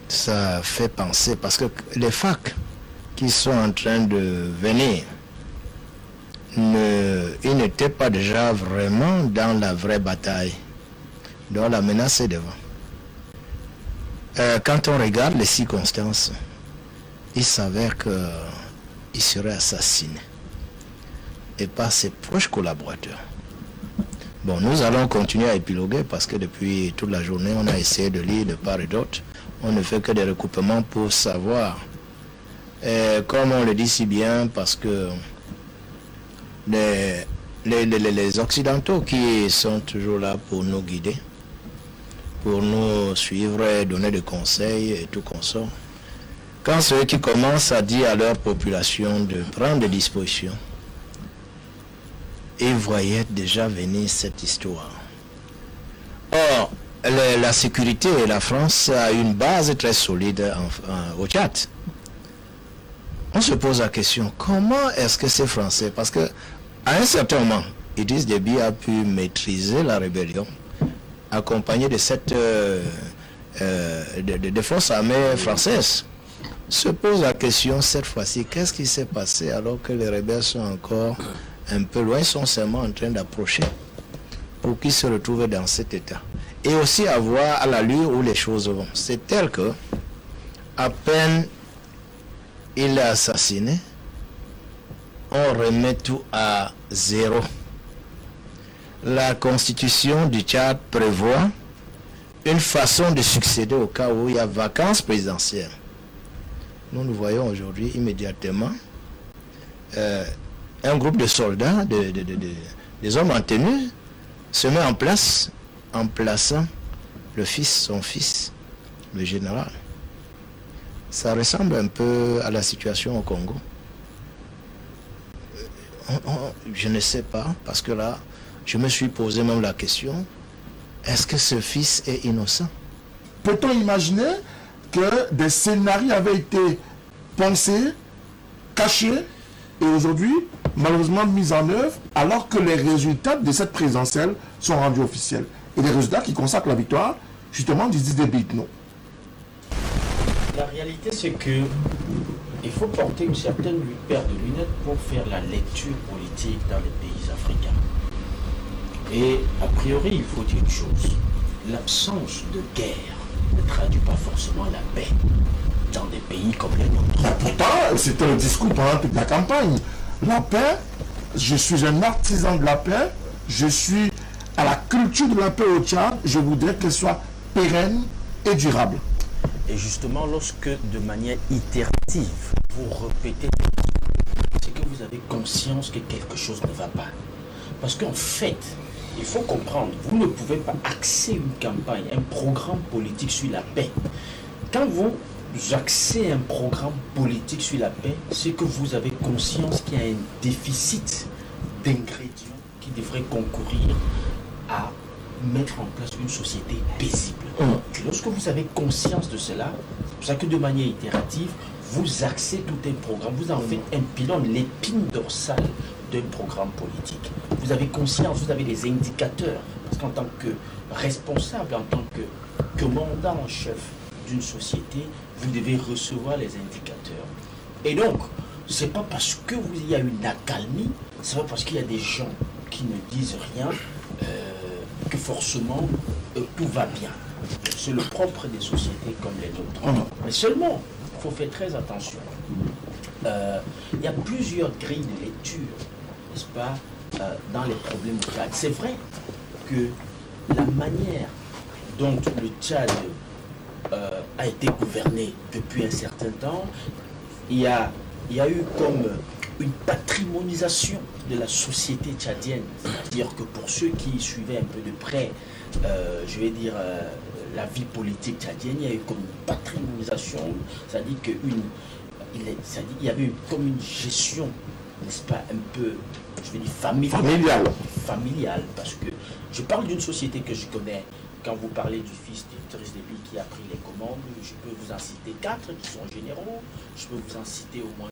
Ça fait penser, parce que les FARC qui sont en train de venir, ils n'étaient pas déjà vraiment dans la vraie bataille. Donc la menace est devant. Quand on regarde les circonstances, il s'avère qu'il serait assassiné et par ses proches collaborateurs. Bon, nous allons continuer à épiloguer parce que depuis toute la journée, on a essayé de lire de part et d'autre. On ne fait que des recoupements pour savoir. Et comme on le dit si bien, parce que les Occidentaux qui sont toujours là pour nous guider, pour nous suivre et donner des conseils et tout consort. Quand ceux qui commencent à dire à leur population de prendre des dispositions, ils voyaient déjà venir cette histoire. Or, la sécurité et la France a une base très solide au Tchad. On se pose la question, comment est-ce que c'est français? Parce que à un certain moment, Idriss Déby a pu maîtriser la rébellion, accompagné de cette des forces armées françaises. Se pose la question cette fois-ci, qu'est-ce qui s'est passé alors que les rebelles sont encore un peu loin, sont seulement en train d'approcher pour qu'ils se retrouvent dans cet état. Et aussi à voir à l'allure où les choses vont. C'est tel que, à peine il est assassiné, on remet tout à zéro. La constitution du Tchad prévoit une façon de succéder au cas où il y a vacances présidentielles. Nous voyons aujourd'hui immédiatement un groupe de soldats, des hommes en tenue, se met en place en plaçant son fils, le général. Ça ressemble un peu à la situation au Congo. Je ne sais pas, parce que là, je me suis posé même la question, est-ce que ce fils est innocent? Peut-on imaginer que des scénarios avaient été pensés, cachés, est aujourd'hui malheureusement mise en œuvre alors que les résultats de cette présidentielle sont rendus officiels. Et les résultats qui consacrent la victoire justement d'Idriss Déby Itno. La réalité, c'est que il faut porter une certaine paire de lunettes pour faire la lecture politique dans les pays africains. Et a priori, il faut dire une chose. L'absence de guerre ne traduit pas forcément la paix dans des pays comme les nôtres. Pourtant, c'était le discours pendant toute la campagne. La paix, je suis un artisan de la paix, je suis à la culture de la paix au Tchad, je voudrais qu'elle soit pérenne et durable. Et justement, lorsque de manière itérative, vous répétez, c'est que vous avez conscience que quelque chose ne va pas. Parce qu'en fait, il faut comprendre, vous ne pouvez pas axer une campagne, un programme politique sur la paix. Quand vous axez un programme politique sur la paix, c'est que vous avez conscience qu'il y a un déficit d'ingrédients qui devraient concourir à mettre en place une société paisible. Et lorsque vous avez conscience de cela, c'est pour ça que de manière itérative, vous axez tout un programme, vous en faites un pylône, l'épine dorsale d'un programme politique. Vous avez conscience, vous avez des indicateurs, parce qu'en tant que responsable, en tant que commandant en chef d'une société, vous devez recevoir les indicateurs. Et donc, c'est pas parce que il y a une accalmie, c'est pas parce qu'il y a des gens qui ne disent rien que forcément tout va bien. C'est le propre des sociétés comme les nôtres. Mais seulement, il faut faire très attention. Il y a plusieurs grilles de lecture, n'est-ce pas, dans les problèmes du Tchad. C'est vrai que la manière dont le Tchad a été gouverné depuis un certain temps, il y a eu comme une patrimonisation de la société tchadienne. C'est-à-dire que pour ceux qui suivaient un peu de près, je vais dire, la vie politique tchadienne, il y a eu comme une patrimonisation, c'est-à-dire il y avait comme une gestion, n'est-ce pas, un peu, je vais dire, familiale, parce que je parle d'une société que je connais. Quand vous parlez du fils d'Idriss Déby qui a pris les commandes, je peux vous en citer 4 qui sont généraux, je peux vous en citer au moins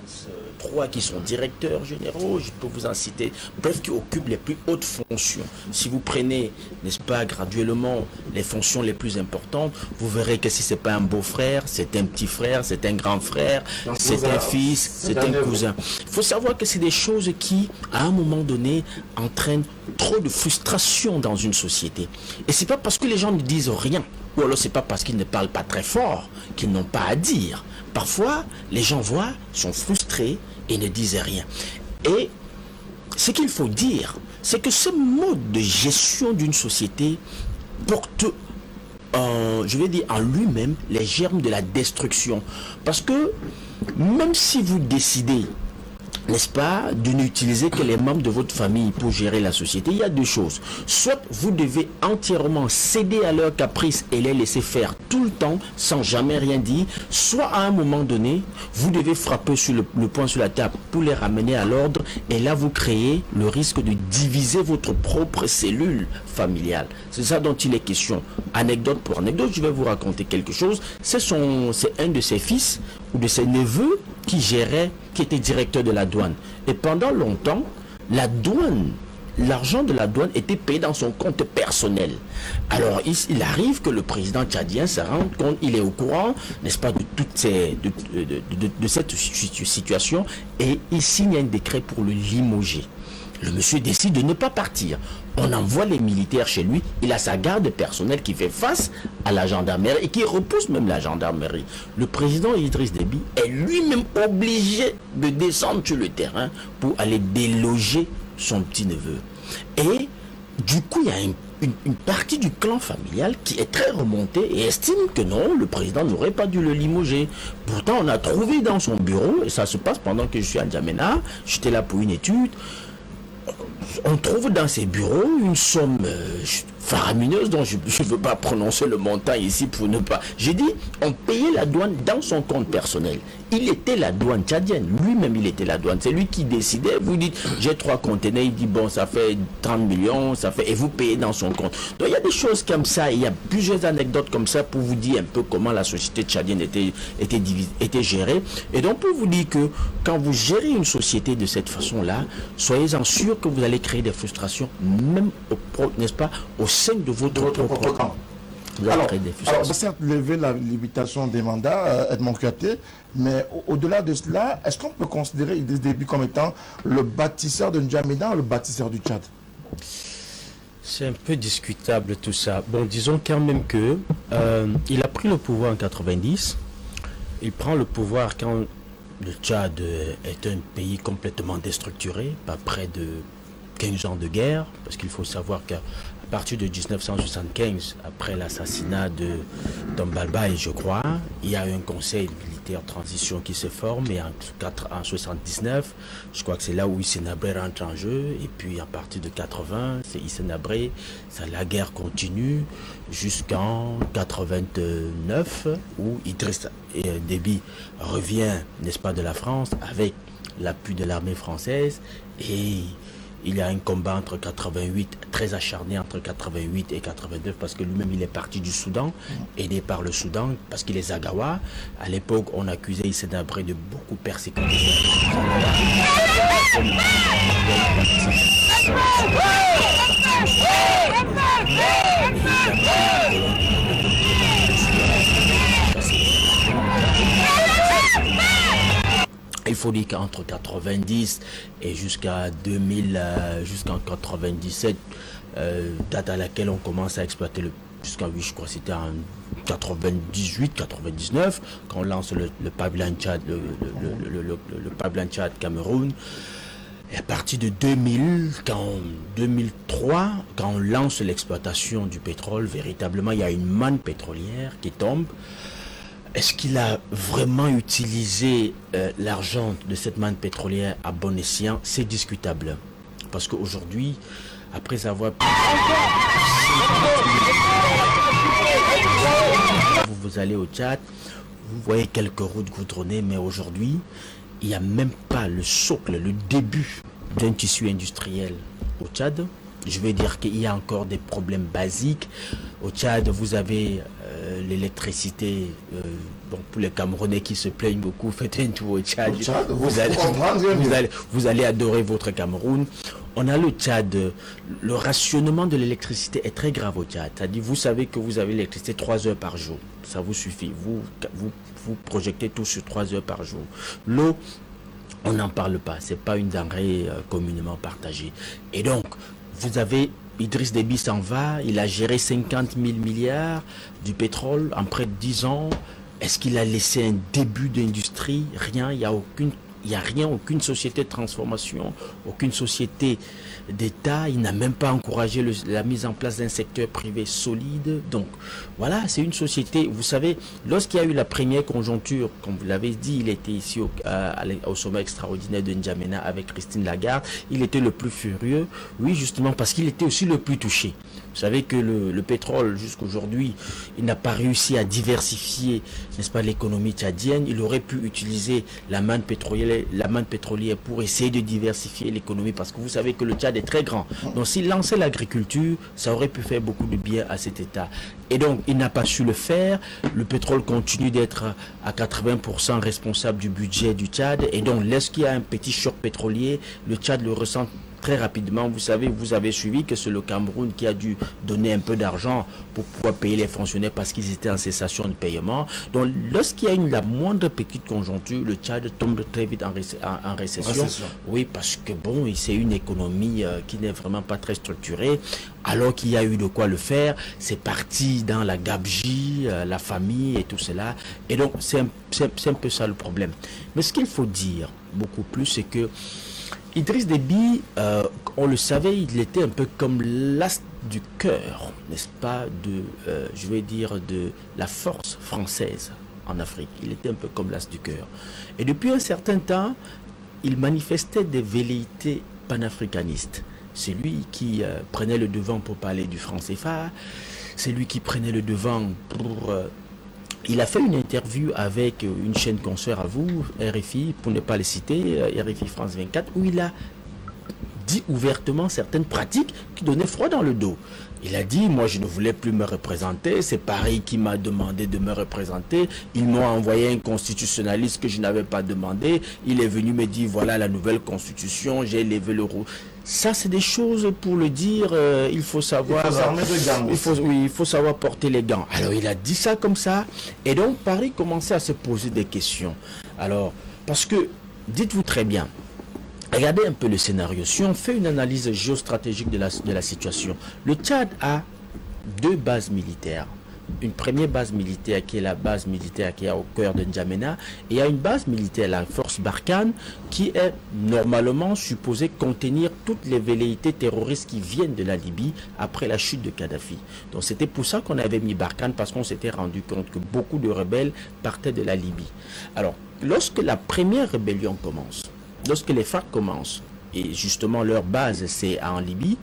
3 qui sont directeurs généraux, je peux vous en citer, bref, qui occupent les plus hautes fonctions. Si vous prenez, n'est-ce pas, graduellement les fonctions les plus importantes, vous verrez que si ce n'est pas un beau-frère, c'est un petit frère, c'est un grand frère, c'est un fils, c'est un cousin. Il faut savoir que c'est des choses qui, à un moment donné, entraînent trop de frustration dans une société. Et c'est pas parce que les gens ne disent rien, ou alors c'est pas parce qu'ils ne parlent pas très fort qu'ils n'ont pas à dire. Parfois, les gens voient, sont frustrés et ne disent rien. Et ce qu'il faut dire, c'est que ce mode de gestion d'une société porte, je vais dire, en lui-même les germes de la destruction. Parce que même si vous décidez, n'est-ce pas, de n'utiliser que les membres de votre famille pour gérer la société, il y a deux choses. Soit vous devez entièrement céder à leurs caprices et les laisser faire tout le temps sans jamais rien dire, soit à un moment donné, vous devez frapper sur le poing sur la table pour les ramener à l'ordre, et là vous créez le risque de diviser votre propre cellule familiale. C'est ça dont il est question. Anecdote pour anecdote, je vais vous raconter quelque chose. C'est un de ses fils ou de ses neveux qui était directeur de la douane. Et pendant longtemps, l'argent de la douane était payé dans son compte personnel. Alors, il arrive que le président tchadien se rende compte, il est au courant, n'est-ce pas, de cette situation, et il signe un décret pour le limoger. Le monsieur décide de ne pas partir. On envoie les militaires chez lui. Il a sa garde personnelle qui fait face à la gendarmerie et qui repousse même la gendarmerie. Le président Idriss Déby est lui-même obligé de descendre sur le terrain pour aller déloger son petit-neveu. Et du coup, il y a une partie du clan familial qui est très remontée et estime que non, le président n'aurait pas dû le limoger. Pourtant, on a trouvé dans son bureau, et ça se passe pendant que je suis à N'Djamena, j'étais là pour une étude, on trouve dans ses bureaux une somme faramineuses dont je ne veux pas prononcer le montant ici pour ne pas... J'ai dit, on payait la douane dans son compte personnel. Il était la douane tchadienne. Lui-même, il était la douane. C'est lui qui décidait. Vous dites, j'ai 3 conteneurs. Il dit, bon, ça fait 30 millions, ça fait... Et vous payez dans son compte. Donc, il y a des choses comme ça. Il y a plusieurs anecdotes comme ça pour vous dire un peu comment la société tchadienne était gérée. Et donc, pour vous dire que quand vous gérez une société de cette façon-là, soyez-en sûr que vous allez créer des frustrations, même, n'est-ce pas, au sein de votre propre camp. Alors, certes, lever la limitation des mandats, Edmond Kouyaté, mais au-delà de cela, est-ce qu'on peut considérer Idriss Déby comme étant le bâtisseur de N'Djamena ou le bâtisseur du Tchad? C'est un peu discutable tout ça. Bon, disons quand même que il a pris le pouvoir en 90. Il prend le pouvoir quand le Tchad est un pays complètement déstructuré, pas près de 15 ans de guerre, parce qu'il faut savoir qu'à partir de 1975, après l'assassinat de Dombalbaye, je crois, il y a eu un conseil militaire de transition qui se forme, et en 1979, je crois que c'est là où Hissène Habré rentre en jeu, et puis à partir de 80, c'est Hissène Habré, la guerre continue jusqu'en 89, où Idriss Déby revient, n'est-ce pas, de la France, avec l'appui de l'armée française, et il y a un combat entre 88, très acharné entre 88 et 89, parce que lui-même il est parti du Soudan, aidé par le Soudan, parce qu'il est Zagawa. À l'époque, on accusait Hissène Habré de beaucoup persécuter. Il faut dire qu'entre 90 et jusqu'à 2000, jusqu'en 97, date à laquelle on commence à exploiter jusqu'en 8, je crois, c'était en 98, 99, quand on lance le pipeline Tchad, le pipeline Tchad Cameroun. Et à partir de 2000, 2003, quand on lance l'exploitation du pétrole, véritablement, il y a une manne pétrolière qui tombe. Est-ce qu'il a vraiment utilisé l'argent de cette manne pétrolière à bon escient? C'est discutable. Parce qu'aujourd'hui, après avoir... Vous allez au Tchad, vous voyez quelques routes goudronnées, mais aujourd'hui, il n'y a même pas le socle, le début d'un tissu industriel au Tchad. Je veux dire qu'il y a encore des problèmes basiques. Au Tchad, vous avez l'électricité. Bon, pour les Camerounais qui se plaignent beaucoup, faites un tour au Tchad. Vous allez adorer votre Cameroun. On a le Tchad. Le rationnement de l'électricité est très grave au Tchad. C'est-à-dire, vous savez que vous avez l'électricité 3 heures par jour. Ça vous suffit. Vous projetez tout sur 3 heures par jour. L'eau, on n'en parle pas. C'est pas une denrée communément partagée. Et donc, vous avez Idriss Déby s'en va, il a géré 50 000 milliards du pétrole en près de 10 ans. Est-ce qu'il a laissé un début d'industrie? Rien, il n'y a rien, aucune société de transformation, aucune société d'État. Il n'a même pas encouragé la mise en place d'un secteur privé solide. Donc voilà, c'est une société. Vous savez, lorsqu'il y a eu la première conjoncture, comme vous l'avez dit, il était ici au sommet extraordinaire de N'Djamena avec Christine Lagarde. Il était le plus furieux, oui, justement parce qu'il était aussi le plus touché. Vous savez que le pétrole, jusqu'aujourd'hui, il n'a pas réussi à diversifier, n'est-ce pas, l'économie tchadienne. Il aurait pu utiliser la manne pétrolière pour essayer de diversifier l'économie, parce que vous savez que le Tchad est très grand. Donc s'il lançait l'agriculture, ça aurait pu faire beaucoup de bien à cet État. Et donc il n'a pas su le faire. Le pétrole continue d'être à 80% responsable du budget du Tchad. Et donc lorsqu'il y a un petit choc pétrolier, le Tchad le ressent très rapidement. Vous savez, vous avez suivi que c'est le Cameroun qui a dû donner un peu d'argent pour pouvoir payer les fonctionnaires parce qu'ils étaient en cessation de paiement. Donc lorsqu'il y a la moindre petite conjoncture, le Tchad tombe très vite en récession. Oui, parce que bon, c'est une économie qui n'est vraiment pas très structurée. Alors qu'il y a eu de quoi le faire, c'est parti dans la gabegie, la famille et tout cela. Et donc c'est un peu ça le problème. Mais ce qu'il faut dire beaucoup plus, c'est que Idriss Déby, on le savait, il était un peu comme l'as du cœur, n'est-ce pas, je vais dire, de la force française en Afrique. Il était un peu comme l'as du cœur. Et depuis un certain temps, il manifestait des velléités panafricanistes. c'est lui qui prenait le devant pour parler du franc CFA, c'est lui qui prenait le devant pour... il a fait une interview avec une chaîne consoeur à vous, RFI, pour ne pas les citer, RFI France 24, où il a dit ouvertement certaines pratiques qui donnaient froid dans le dos. Il a dit, moi je ne voulais plus me représenter, c'est Paris qui m'a demandé de me représenter, ils m'ont envoyé un constitutionnaliste que je n'avais pas demandé, il est venu me dire, voilà la nouvelle constitution, j'ai levé le rouge. Ça c'est des choses pour le dire, il faut savoir... Il faut savoir porter les gants. Alors il a dit ça comme ça, et donc Paris commençait à se poser des questions. Alors, parce que, dites-vous très bien, regardez un peu le scénario. Si on fait une analyse géostratégique de la situation, le Tchad a 2 bases militaires. Une première base militaire qui est la base militaire qui est au cœur de N'Djamena, et il y a une base militaire, la force Barkhane, qui est normalement supposée contenir toutes les velléités terroristes qui viennent de la Libye après la chute de Kadhafi. Donc c'était pour ça qu'on avait mis Barkhane, parce qu'on s'était rendu compte que beaucoup de rebelles partaient de la Libye. Alors, lorsque la première rébellion commence, lorsque les FARC commencent, et justement leur base c'est en Libye,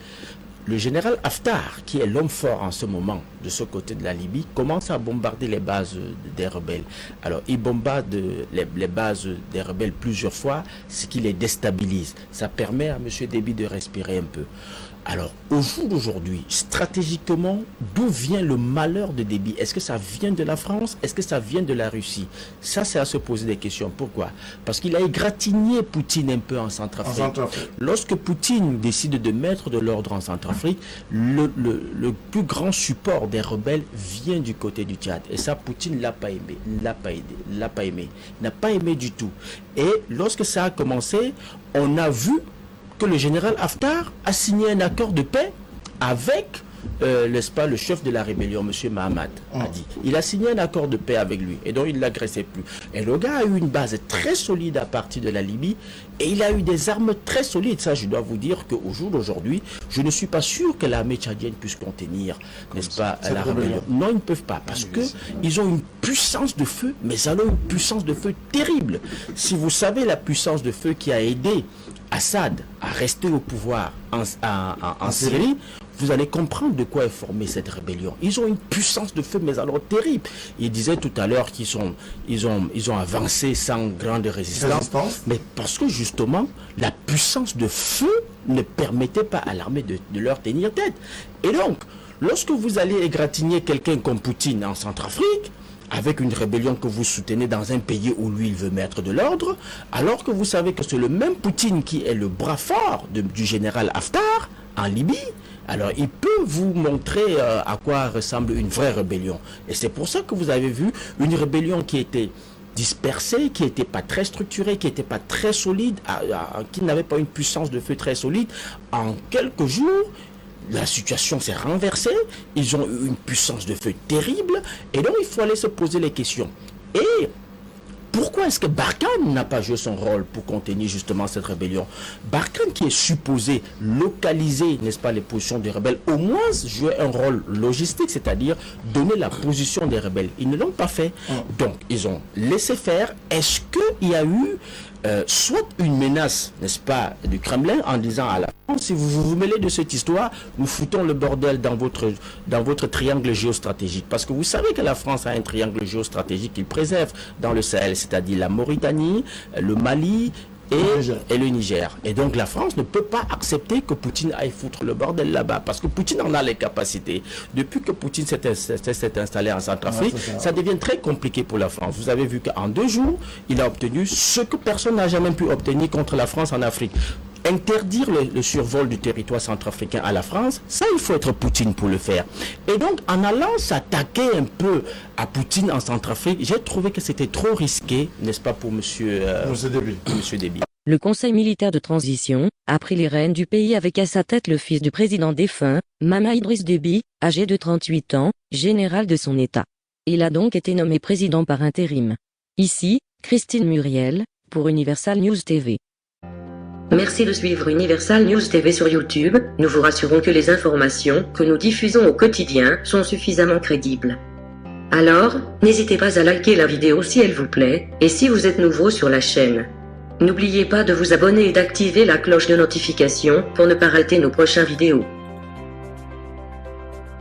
le général Haftar, qui est l'homme fort en ce moment de ce côté de la Libye, commence à bombarder les bases des rebelles. Alors il bombarde les bases des rebelles plusieurs fois, ce qui les déstabilise. Ça permet à M. Déby de respirer un peu. Alors, au jour d'aujourd'hui, stratégiquement, d'où vient le malheur de Déby? Est-ce que ça vient de la France? Est-ce que ça vient de la Russie? Ça, c'est à se poser des questions. Pourquoi? Parce qu'il a égratigné Poutine un peu en Centrafrique. Lorsque Poutine décide de mettre de l'ordre en Centrafrique, le plus grand support des rebelles vient du côté du Tchad. Et ça, Poutine ne l'a pas aimé. Il n'a pas aimé du tout. Et lorsque ça a commencé, on a vu que le général Haftar a signé un accord de paix avec le chef de la rébellion, M. Mahamat Hadi. Il a signé un accord de paix avec lui et donc il ne l'agressait plus. Et le gars a eu une base très solide à partir de la Libye et il a eu des armes très solides. Ça, je dois vous dire qu'au jour d'aujourd'hui, je ne suis pas sûr que l'armée tchadienne puisse contenir, n'est-ce pas, la rébellion. Non, ils ne peuvent pas parce qu'ils ont une puissance de feu, mais alors une puissance de feu terrible. Si vous savez la puissance de feu qui a aidé Assad à rester au pouvoir en Syrie, vous allez comprendre de quoi est formée cette rébellion. Ils ont une puissance de feu, mais alors terrible. Il disait tout à l'heure qu'ils ont avancé sans grande résistance, mais parce que justement, la puissance de feu ne permettait pas à l'armée de leur tenir tête. Et donc, lorsque vous allez égratigner quelqu'un comme Poutine en Centrafrique, avec une rébellion que vous soutenez dans un pays où lui il veut mettre de l'ordre, alors que vous savez que c'est le même Poutine qui est le bras fort du général Haftar en Libye, alors il peut vous montrer à quoi ressemble une vraie rébellion. Et c'est pour ça que vous avez vu une rébellion qui était dispersée, qui n'était pas très structurée, qui n'était pas très solide, qui n'avait pas une puissance de feu très solide. En quelques jours, la situation s'est renversée, ils ont eu une puissance de feu terrible, et donc il faut aller se poser les questions. Et pourquoi est-ce que Barkhane n'a pas joué son rôle pour contenir justement cette rébellion? Barkhane qui est supposé localiser, n'est-ce pas, les positions des rebelles, au moins jouer un rôle logistique, c'est-à-dire donner la position des rebelles. Ils ne l'ont pas fait. Donc, ils ont laissé faire. Est-ce qu'il y a eu soit une menace, n'est-ce pas, du Kremlin en disant à la France, si vous vous mêlez de cette histoire, nous foutons le bordel dans votre triangle géostratégique. Parce que vous savez que la France a un triangle géostratégique qu'il préserve dans le Sahel, c'est-à-dire la Mauritanie, le Mali et le Niger. Et donc la France ne peut pas accepter que Poutine aille foutre le bordel là-bas, parce que Poutine en a les capacités. Depuis que Poutine s'est installé en Centrafrique, ça devient très compliqué pour la France. Vous avez vu qu'en 2 jours, il a obtenu ce que personne n'a jamais pu obtenir contre la France en Afrique. Interdire le survol du territoire centrafricain à la France, ça il faut être Poutine pour le faire. Et donc en allant s'attaquer un peu à Poutine en Centrafrique, j'ai trouvé que c'était trop risqué, n'est-ce pas, pour Monsieur Déby. Le Conseil militaire de transition a pris les rênes du pays avec à sa tête le fils du président défunt, Mahamat Idriss Déby, âgé de 38 ans, général de son État. Il a donc été nommé président par intérim. Ici, Christine Muriel, pour Universal News TV. Merci de suivre Universal News TV sur YouTube. Nous vous rassurons que les informations que nous diffusons au quotidien sont suffisamment crédibles. Alors, n'hésitez pas à liker la vidéo si elle vous plaît, et si vous êtes nouveau sur la chaîne. N'oubliez pas de vous abonner et d'activer la cloche de notification pour ne pas rater nos prochaines vidéos.